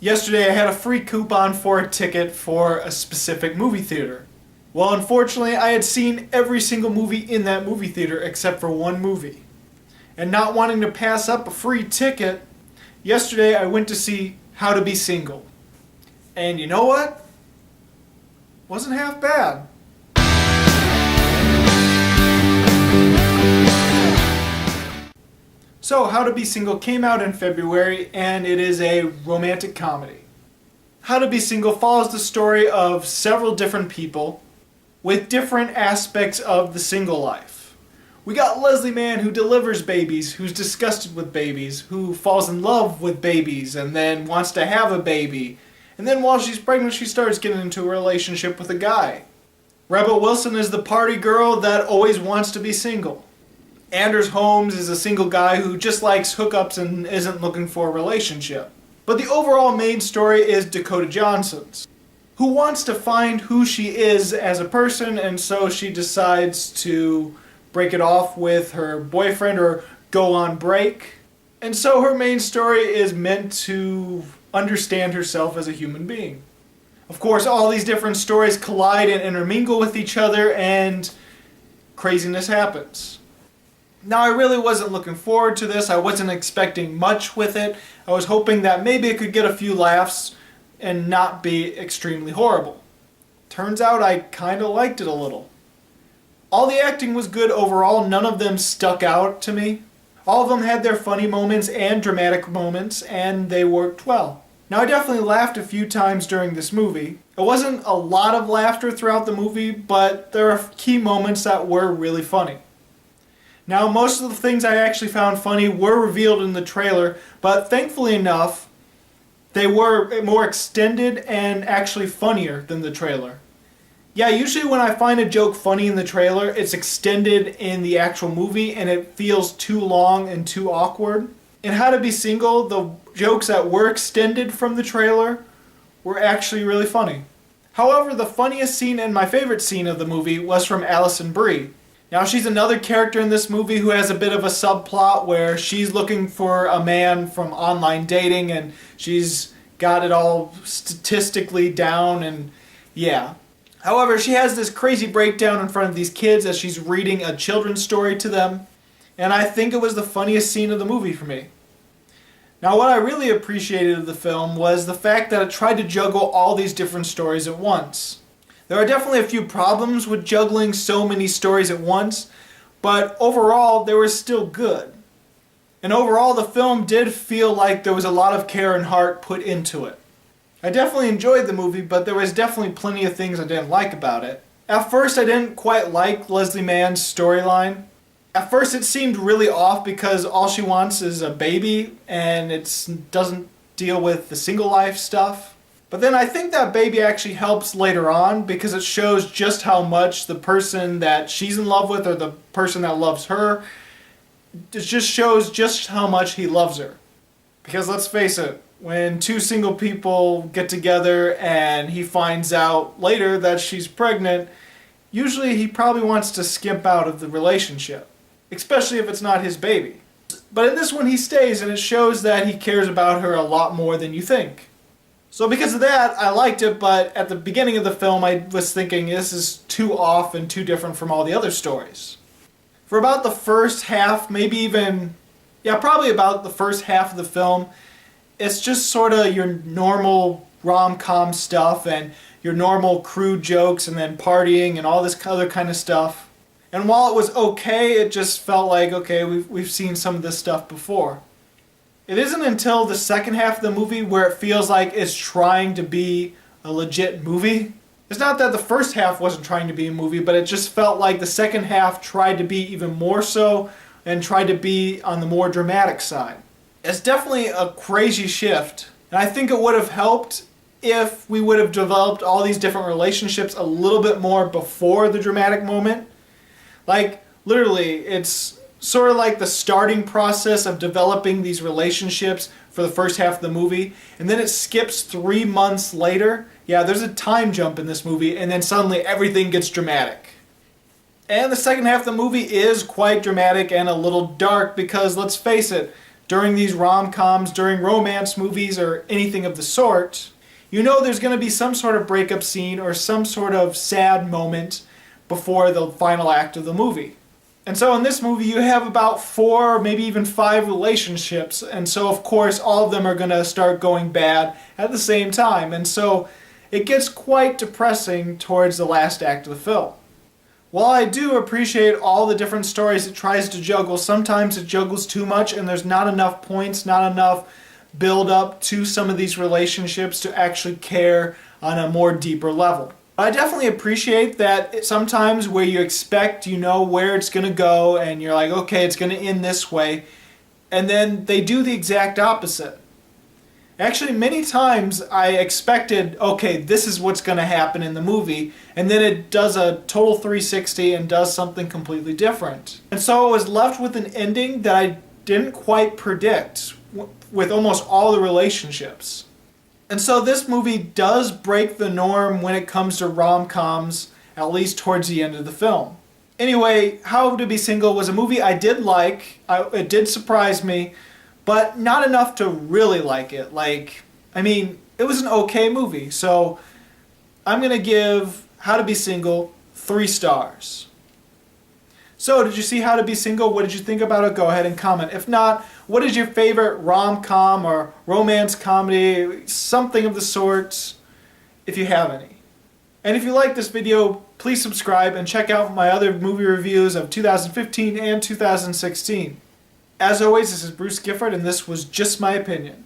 Yesterday I had a free coupon for a ticket for a specific movie theater. Well, unfortunately, I had seen every single movie in that movie theater except for one movie. And not wanting to pass up a free ticket, yesterday I went to see How to Be Single. And you know what? Wasn't half bad. So, How to Be Single came out in February, and it is a romantic comedy. How to Be Single follows the story of several different people with different aspects of the single life. We got Leslie Mann, who delivers babies, who's disgusted with babies, who falls in love with babies and then wants to have a baby. And then while she's pregnant, she starts getting into a relationship with a guy. Rebel Wilson is the party girl that always wants to be single. Anders Holmes is a single guy who just likes hookups and isn't looking for a relationship. But the overall main story is Dakota Johnson's, who wants to find who she is as a person, and so she decides to break it off with her boyfriend or go on break. And so her main story is meant to understand herself as a human being. Of course, all these different stories collide and intermingle with each other, and craziness happens. Now, I really wasn't looking forward to this. I wasn't expecting much with it. I was hoping that maybe it could get a few laughs and not be extremely horrible. Turns out I kind of liked it a little. All the acting was good overall. None of them stuck out to me. All of them had their funny moments and dramatic moments, and they worked well. Now, I definitely laughed a few times during this movie. It wasn't a lot of laughter throughout the movie, but there are key moments that were really funny. Now, most of the things I actually found funny were revealed in the trailer, but thankfully enough, they were more extended and actually funnier than the trailer. Yeah, usually when I find a joke funny in the trailer, it's extended in the actual movie and it feels too long and too awkward. In How to Be Single, the jokes that were extended from the trailer were actually really funny. However, the funniest scene and my favorite scene of the movie was from Alison Brie. Now, she's another character in this movie who has a bit of a subplot where she's looking for a man from online dating and she's got it all statistically down and yeah. However, she has this crazy breakdown in front of these kids as she's reading a children's story to them, and I think it was the funniest scene of the movie for me. Now, what I really appreciated of the film was the fact that it tried to juggle all these different stories at once. There are definitely a few problems with juggling so many stories at once, but overall they were still good. And overall the film did feel like there was a lot of care and heart put into it. I definitely enjoyed the movie, but there was definitely plenty of things I didn't like about it. At first I didn't quite like Leslie Mann's storyline. At first it seemed really off because all she wants is a baby and it doesn't deal with the single life stuff. But then I think that baby actually helps later on because it shows just how much the person that she's in love with or the person that loves her, it just shows just how much he loves her. Because let's face it, when two single people get together and he finds out later that she's pregnant, usually he probably wants to skimp out of the relationship, especially if it's not his baby. But in this one he stays and it shows that he cares about her a lot more than you think. So because of that, I liked it, but at the beginning of the film I was thinking this is too off and too different from all the other stories. For about the first half, maybe even, probably about the first half of the film, it's just sort of your normal rom-com stuff and your normal crude jokes and then partying and all this other kind of stuff. And while it was okay, it just felt like, okay, we've seen some of this stuff before. It isn't until the second half of the movie where it feels like it's trying to be a legit movie. It's not that the first half wasn't trying to be a movie, but it just felt like the second half tried to be even more so and tried to be on the more dramatic side. It's definitely a crazy shift, and I think it would have helped if we would have developed all these different relationships a little bit more before the dramatic moment. Like, literally, it's sort of like the starting process of developing these relationships for the first half of the movie, and then it skips 3 months later. Yeah, there's a time jump in this movie, and then suddenly everything gets dramatic. And the second half of the movie is quite dramatic and a little dark because, let's face it, during these rom-coms, during romance movies, or anything of the sort, you know there's going to be some sort of breakup scene or some sort of sad moment before the final act of the movie. And so in this movie you have about 4, maybe even 5 relationships, and so of course all of them are going to start going bad at the same time, and so it gets quite depressing towards the last act of the film. While I do appreciate all the different stories it tries to juggle, sometimes it juggles too much and there's not enough points, not enough build up to some of these relationships to actually care on a more deeper level. I definitely appreciate that sometimes where you expect, you know where it's going to go and you're like, okay, it's going to end this way, and then they do the exact opposite. Actually, many times I expected, okay, this is what's going to happen in the movie, and then it does a total 360 and does something completely different. And so I was left with an ending that I didn't quite predict with almost all the relationships. And so this movie does break the norm when it comes to rom-coms, at least towards the end of the film. Anyway, How to Be Single was a movie I did like. It did surprise me, but not enough to really like it. It was an okay movie, so I'm going to give How to Be Single 3 stars. So, did you see How to Be Single? What did you think about it? Go ahead and comment. If not, what is your favorite rom-com or romance comedy, something of the sort, if you have any? And if you like this video, please subscribe and check out my other movie reviews of 2015 and 2016. As always, this is Bruce Gifford, and this was Just My Opinion.